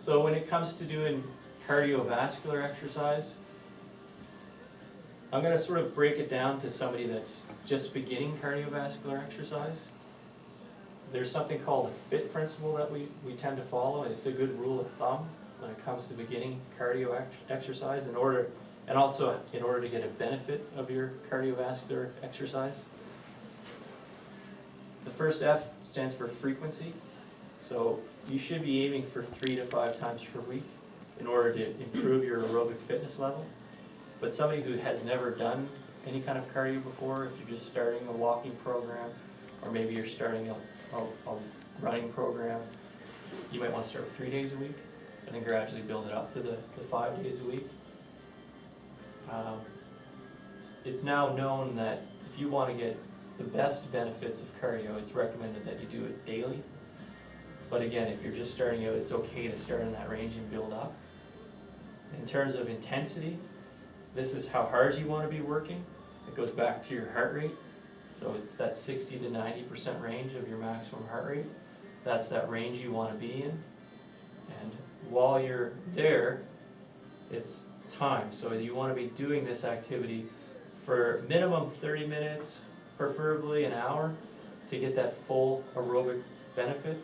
So when it comes to doing cardiovascular exercise, I'm going to sort of break it down to somebody that's just beginning cardiovascular exercise. There's something called the FIT principle that we tend to follow, and it's a good rule of thumb when it comes to beginning cardio exercise and also in order to get a benefit of your cardiovascular exercise. The first F stands for frequency. So you should be aiming for 3 to 5 times per week in order to improve your aerobic fitness level. But somebody who has never done any kind of cardio before, if you're just starting a walking program, or maybe you're starting a running program, you might want to start with 3 days a week and then gradually build it up to the 5 days a week. It's now known that if you want to get the best benefits of cardio, it's recommended that you do it daily. But again, if you're just starting out, it's okay to start in that range and build up. In terms of intensity, this is how hard you want to be working. It goes back to your heart rate. So it's that 60 to 90% range of your maximum heart rate. That's that range you want to be in. And while you're there, it's time. So you want to be doing this activity for minimum 30 minutes, preferably an hour, to get that full aerobic benefit.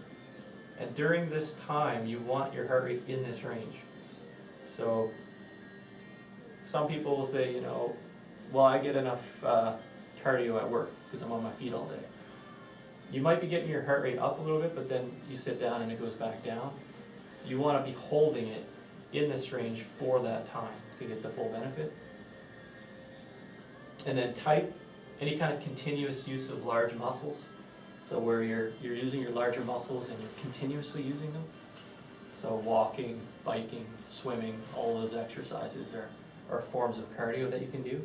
And during this time, you want your heart rate in this range. So some people will say, you know, well, I get enough cardio at work because I'm on my feet all day. You might be getting your heart rate up a little bit, but then you sit down and it goes back down. So you want to be holding it in this range for that time to get the full benefit. And then type, any kind of continuous use of large muscles. So where you're using your larger muscles and you're continuously using them. So walking, biking, swimming, all those exercises are forms of cardio that you can do.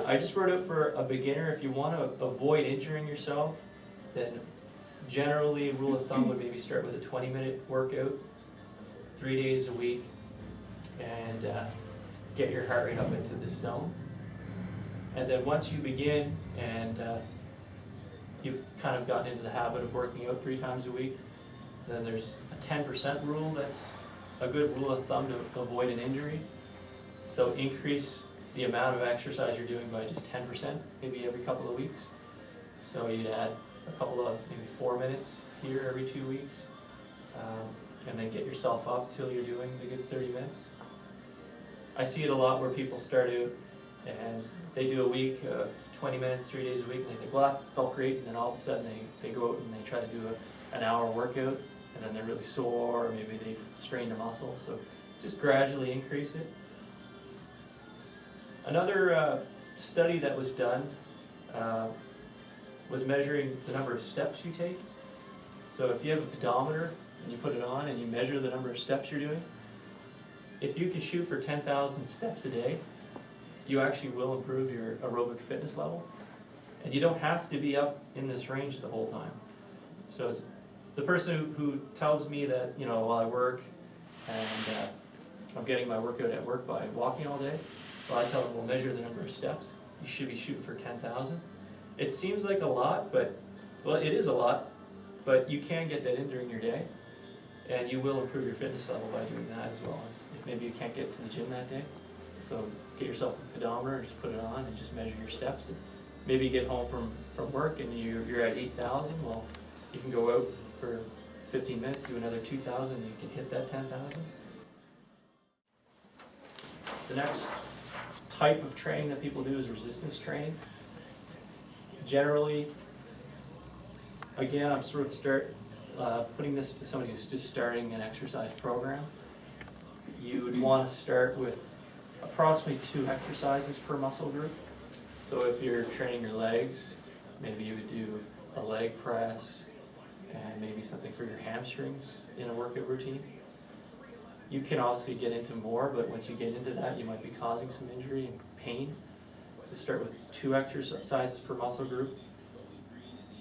I just wrote it for a beginner. If you want to avoid injuring yourself, then generally rule of thumb would maybe start with a 20-minute workout, 3 days a week, and get your heart rate up into this zone. And then once you begin and you've kind of gotten into the habit of working out 3 times a week, then there's a 10% rule that's a good rule of thumb to avoid an injury. So increase the amount of exercise you're doing by just 10%, maybe every couple of weeks. So you'd add a couple of, maybe 4 minutes here every 2 weeks, and then get yourself up till you're doing the good 30 minutes. I see it a lot where people start out and they do a week of 20 minutes, 3 days a week, and they think, well, that felt great, and then all of a sudden they go out and they try to do an hour workout, and then they're really sore, or maybe they've strained a muscle. So just gradually increase it. Another study that was done was measuring the number of steps you take. So if you have a pedometer and you put it on and you measure the number of steps you're doing, if you can shoot for 10,000 steps a day, you actually will improve your aerobic fitness level. And you don't have to be up in this range the whole time. So it's the person who tells me that, you know, while I work and I'm getting my workout at work by walking all day, well, I tell them, we'll measure the number of steps. You should be shooting for 10,000. It seems like a lot, but, well, it is a lot, but you can get that in during your day, and you will improve your fitness level by doing that as well. If maybe you can't get to the gym that day, so get yourself a pedometer and just put it on and just measure your steps. And maybe you get home from work and you're at 8,000, well, you can go out for 15 minutes, do another 2,000, and you can hit that 10,000. The next type of training that people do is resistance training. Generally, again, I'm sort of putting this to somebody who's just starting an exercise program. You would want to start with approximately 2 exercises per muscle group. So if you're training your legs, maybe you would do a leg press and maybe something for your hamstrings in a workout routine. You can obviously get into more, but once you get into that, you might be causing some injury and pain. So start with 2 exercises per muscle group.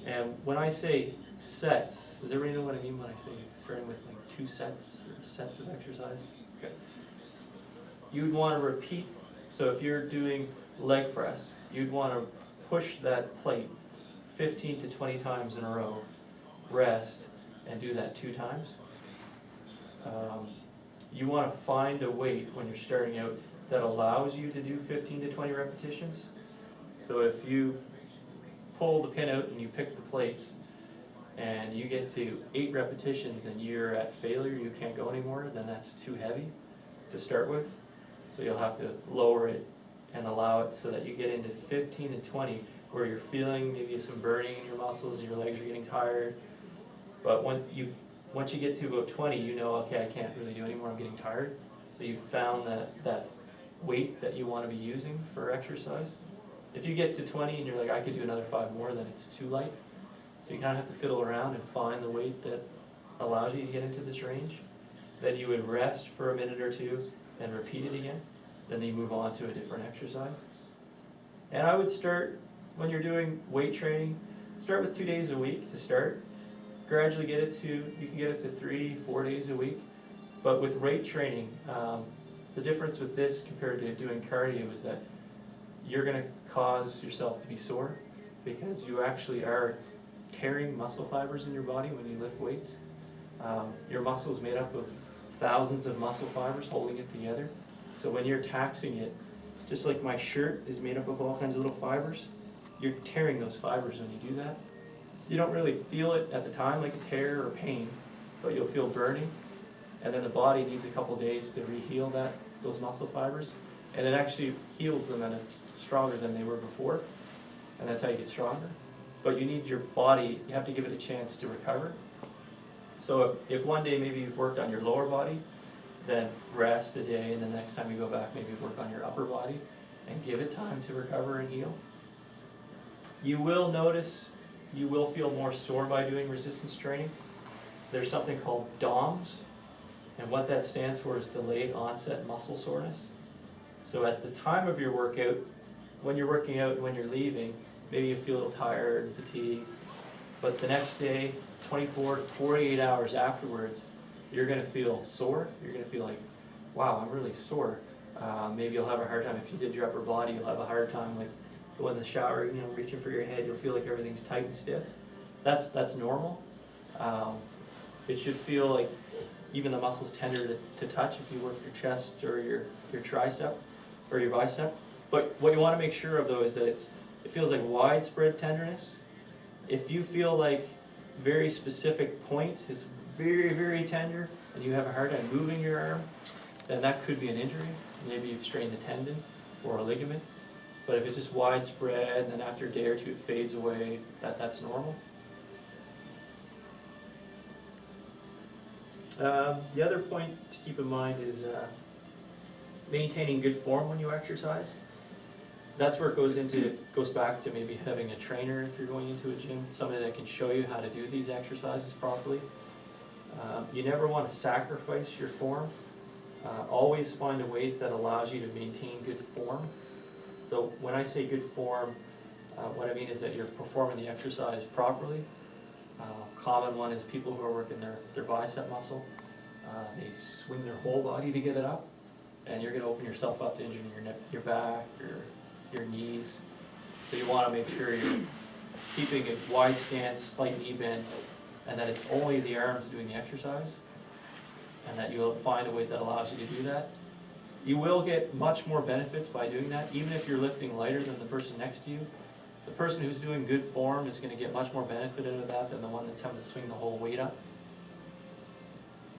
And when I say sets, does everybody know what I mean when I say starting with like 2 sets or sets of exercise? Okay. You'd want to repeat. So if you're doing leg press, you'd want to push that plate 15 to 20 times in a row, rest, and do that 2 times. You want to find a weight when you're starting out that allows you to do 15 to 20 repetitions. So if you pull the pin out and you pick the plates and you get to 8 repetitions and you're at failure, you can't go anymore, then that's too heavy to start with. So you'll have to lower it and allow it so that you get into 15 and 20 where you're feeling maybe some burning in your muscles and your legs are getting tired. But once you get to about 20, you know, okay, I can't really do anymore, I'm getting tired. So you've found that weight that you want to be using for exercise. If you get to 20 and you're like, I could do another 5 more, then it's too light. So you kind of have to fiddle around and find the weight that allows you to get into this range. Then you would rest for a minute or two and repeat it again. Then you move on to a different exercise. And I would start, when you're doing weight training, start with 2 days a week to start. Gradually get it to, you can get it to 3-4 days a week. But with weight training, the difference with this compared to doing cardio is that you're going to cause yourself to be sore because you actually are tearing muscle fibers in your body when you lift weights. Your muscle is made up of thousands of muscle fibers holding it together. So when you're taxing it, just like my shirt is made up of all kinds of little fibers, you're tearing those fibers when you do that. You don't really feel it at the time like a tear or pain, but you'll feel burning. And then the body needs a couple days to re-heal those muscle fibers. And it actually heals them and it's stronger than they were before. And that's how you get stronger. But you need your body, you have to give it a chance to recover. So if one day maybe you've worked on your lower body, then rest a day, and the next time you go back, maybe work on your upper body and give it time to recover and heal. You will notice, you will feel more sore by doing resistance training. There's something called DOMS, and what that stands for is delayed onset muscle soreness. So at the time of your workout, when you're working out and when you're leaving, maybe you feel a little tired and fatigued, but the next day, 24 to 48 hours afterwards, you're going to feel sore. You're going to feel like, wow, I'm really sore. Maybe you'll have a hard time, if you did your upper body, you'll have a hard time like go in the shower, reaching for your head, you'll feel like everything's tight and stiff. That's normal. It should feel like even the muscles tender to touch if you work your chest or your tricep or your bicep. But what you want to make sure of though is that it feels like widespread tenderness. If you feel like very specific point is very, very tender and you have a hard time moving your arm, then that could be an injury. Maybe you've strained a tendon or a ligament. But if it's just widespread and then after a day or two it fades away, that's normal. The other point to keep in mind is maintaining good form when you exercise. That's where it goes back to maybe having a trainer if you're going into a gym, somebody that can show you how to do these exercises properly. You never want to sacrifice your form. Always find a weight that allows you to maintain good form. So when I say good form, what I mean is that you're performing the exercise properly. Common one is people who are working their bicep muscle. They swing their whole body to get it up, and you're going to open yourself up to injuring your neck, your back, your knees. So you want to make sure you're keeping a wide stance, slight knee bend, and that it's only the arms doing the exercise, and that you'll find a weight that allows you to do that. You will get much more benefits by doing that, even if you're lifting lighter than the person next to you. The person who's doing good form is going to get much more benefit out of that than the one that's having to swing the whole weight up.